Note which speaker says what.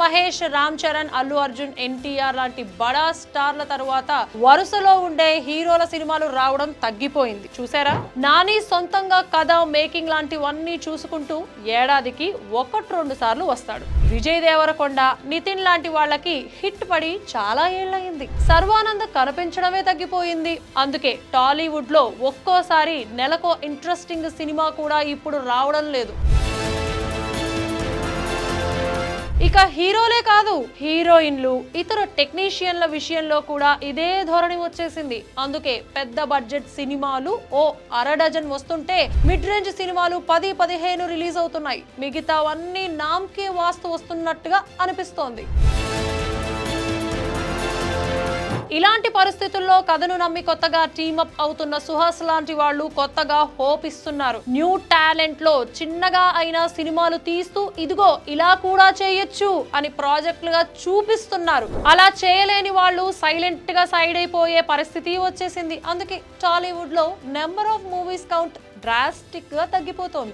Speaker 1: మహేష్, రామ్ చరణ్, అల్లు అర్జున్, ఎన్టీఆర్ లాంటి బడా స్టార్ల తరువాత వరుసలో ఉండే హీరోల సినిమాలు రావడం తగ్గిపోయింది. చూసారా? నాని సొంతంగా కథ, మేకింగ్ లాంటివన్నీ చూసుకుంటూ ఏడాదికి 1-2 సార్లు వస్తాడు. విజయ్ దేవరకొండ, నితిన్ లాంటి వాళ్ళకి హిట్ పడి చాలా ఏళ్లయింది. సర్వానంద్ కనిపించడమే తగ్గిపోయింది. అందుకే టాలీవుడ్ లో ఒక్కోసారి నెలకో ఇంట్రెస్టింగ్ సినిమా కూడా ఇప్పుడు రావడం లేదు. ఇక హీరోలే కాదు, హీరోయిన్లు, ఇతర టెక్నీషియన్ల విషయంలో కూడా ఇదే ధోరణి వచ్చేసింది. అందుకే పెద్ద బడ్జెట్ సినిమాలు ఓ అరడజన్ వస్తుంటే మిడ్ రేంజ్ సినిమాలు 10-15 రిలీజ్ అవుతున్నాయి. మిగతావన్నీ నామ్కే వాస్తు వస్తున్నట్టుగా అనిపిస్తోంది. ఇలాంటి పరిస్థితుల్లో కథను నమ్మి కొత్తగా టీమప్ అవుతున్న సుహాస్ లాంటి వాళ్ళు కొత్తగా హోప్ ఇస్తున్నారు. న్యూ టాలెంట్ లో చిన్నగా అయినా సినిమాలు తీస్తూ ఇదిగో ఇలా కూడా చేయొచ్చు అని ప్రాజెక్టులుగా చూపిస్తున్నారు. అలా చేయలేని వాళ్ళు సైలెంట్ గా సైడ్ అయిపోయే పరిస్థితి వచ్చేసింది. అందుకే టాలీవుడ్ లో number of movies count drastic గా తగ్గిపోతోంది.